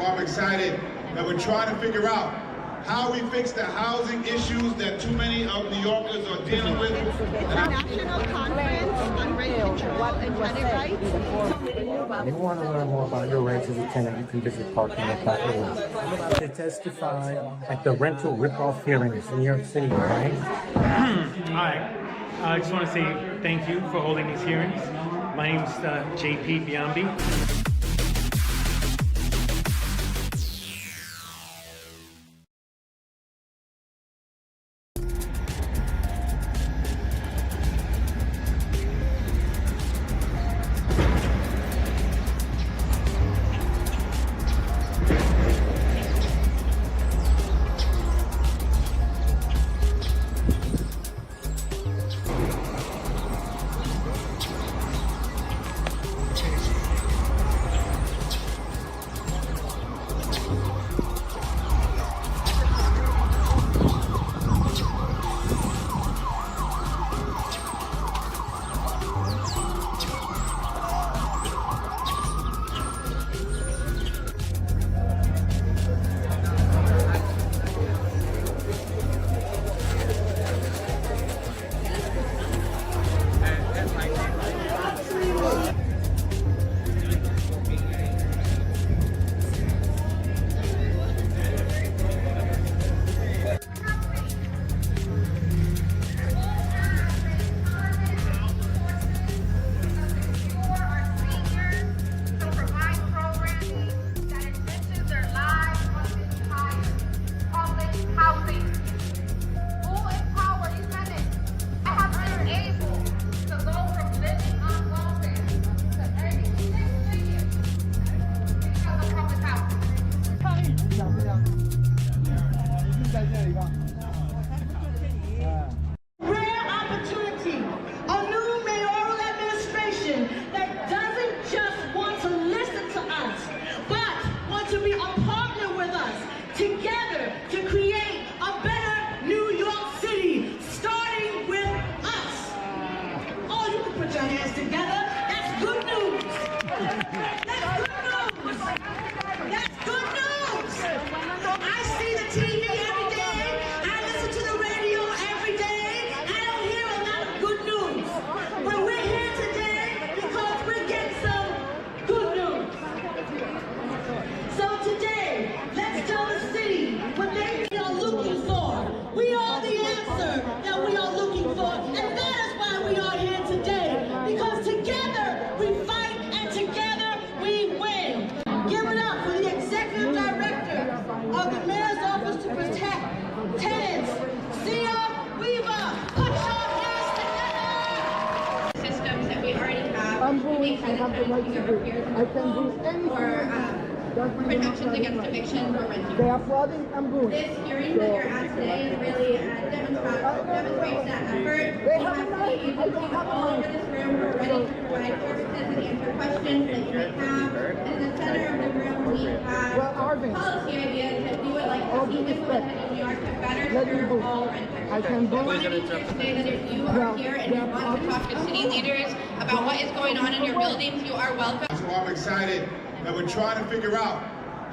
I'm excited that we're trying to figure out how we fix the housing issues that too many of New Yorkers are dealing with. National Conference on Rent Control and Tenant Rights. If you want to learn more about your rights as a tenant, you can visit parking.org to testify at the rental rip-off hearings in New York City, right? Hi, I just want to say thank you for holding these hearings. My name is JP Biambi. I have the right to do. I can do anything. For protections against eviction or renting. They are flooding and booing. This hearing that you're at today really demonstrates that effort. They have a all over this room who are ready to provide services and answer questions that you may have. And in the center of the room, we have policy ideas that we would like to see implemented in New York to better serve all renters. I can I want to be clear today that if you are here and you want to talk to city leaders about what is going on in your buildings, you are welcome. So I'm excited that we're trying to figure out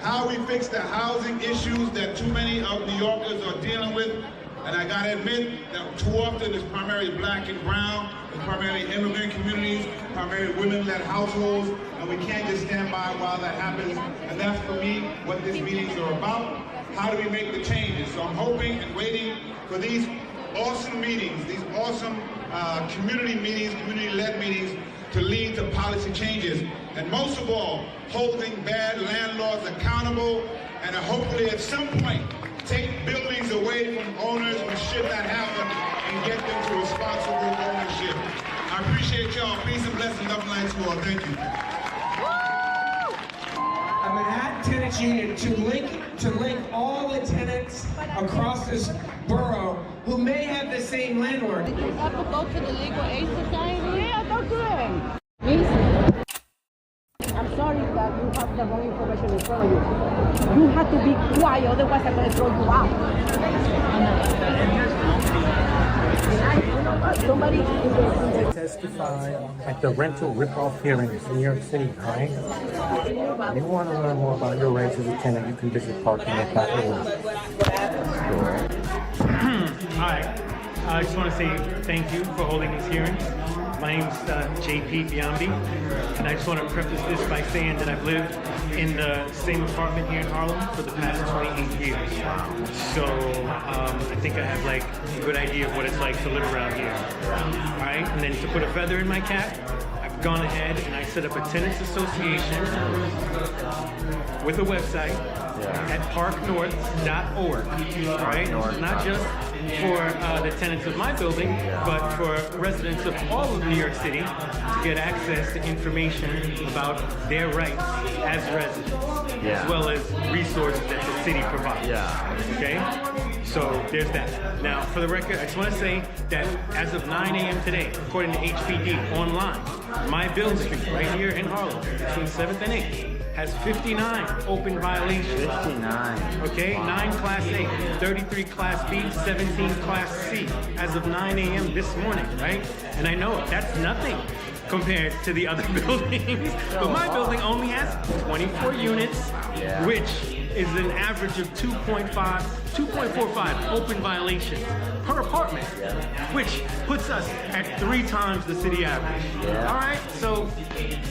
how we fix the housing issues that too many of New Yorkers are dealing with. And I gotta admit that too often it's primarily black and brown, it's primarily immigrant communities, primarily women-led households, and we can't just stand by while that happens. And that's for me what these meetings are about. How do we make the changes? So I'm hoping and waiting for these awesome meetings, these awesome community meetings, community-led meetings to lead to policy changes. And most of all, holding bad landlords accountable, and hopefully at some point, take buildings away from owners who should not have them and get them to responsible ownership. I appreciate y'all. Peace and blessings. Love and light to all. Thank you. A Manhattan Tenants Union to link all the tenants across this borough who may have the same landlord. Did you ever go to the Legal Aid Society? Yeah, go to it. I'm sorry that you have the wrong information in front of you. You have to be quiet, otherwise I'm going to throw you out. Somebody To testify at the rental rip-off hearings in New York City, right? If you want to learn more about your rights as a tenant, you can visit parking.org. Hi, I just want to say thank you for holding these hearings. My name's JP Biambi, and I just want to preface this by saying that I've lived in the same apartment here in Harlem for the past 28 years. So I think I have like a good idea of what it's like to live around here. All right, and then to put a feather in my cap, I've gone ahead and I set up a tenants association with a website at parknorth.org. All right, not just for the tenants of my building, but for residents of all of New York City to get access to information about their rights as residents, as well as resources that the city provides. Okay? So there's that. Now, for the record, I just want to say that as of 9 a.m. today, according to HPD online, my building street right here in Harlem, between 7th and 8th, has 59 open violations. 59. Okay, 9 Class A, 33 Class B, 17 Class C, as of 9 a.m. this morning, right? And I know that's nothing compared to the other buildings, but my building only has 24 units, which is an average of 2.45 open violations per apartment, which puts us at 3 times the city average. All right, so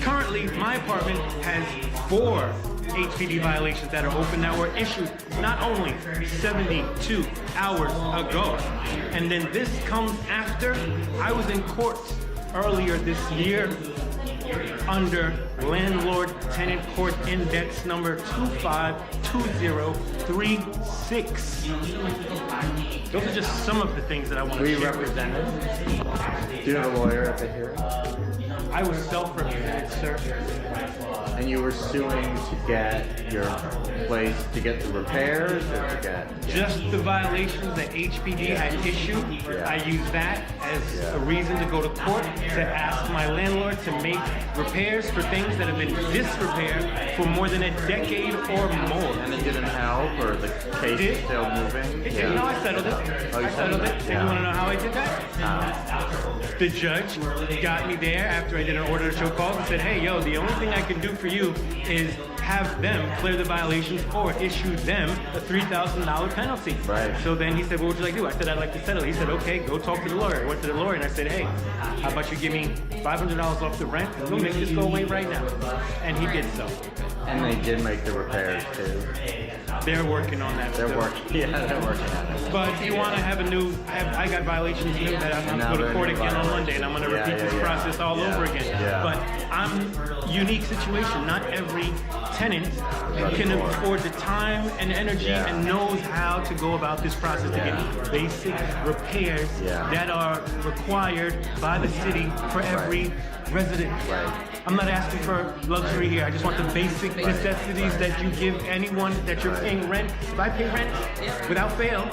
currently my apartment has 4 HPD violations that are open that were issued not only 72 hours ago, and then this comes after I was in court earlier this year under Landlord-Tenant Court Index number 252036. Those are just some of the things that I want to share. Represented. Do you have a lawyer at the hearing? I was self-represented, sir. And you were suing to get your place, to get the repairs, or to get... Just the violations that HPD had issued. I used that as a reason to go to court to ask my landlord to make repairs for things that have been disrepaired for more than a decade or more. And it didn't help, or the case is still moving? No, I settled it. Oh, you I settled it. Yeah. You want to know how I did that? The judge got me there after I did an order to show cause and said, hey, yo, the only thing I can do for you is have them clear the violations or issue them a $3,000 penalty. Right. So then he said, what would you like to do? I said, I'd like to settle. He said, okay, go talk to the lawyer. I went to the lawyer and I said, hey, how about you give me $500 off the rent? We'll make this go away right now. And he did so. And they did make the repairs too. They're working on that. They're working. Yeah, they're working on it. But if you want to have a new, I got violations new that I'm going to go to court again on Monday, and I'm going to repeat this process all over again. But I'm unique situation. Not every tenant can afford the time and energy and knows how to go about this process to get basic repairs that are required by the city for every resident. I'm not asking for luxury here. I just want the basic necessities that you give anyone that you're paying rent. If I pay rent without fail,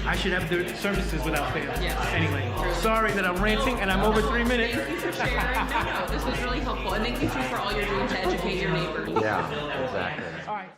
I should have the services without fail. Anyway, sorry that I'm ranting and I'm over 3 minutes. Thank you for sharing. No, this was really helpful. And thank you too for all you're doing to educate your neighbors. Yeah, exactly. All right.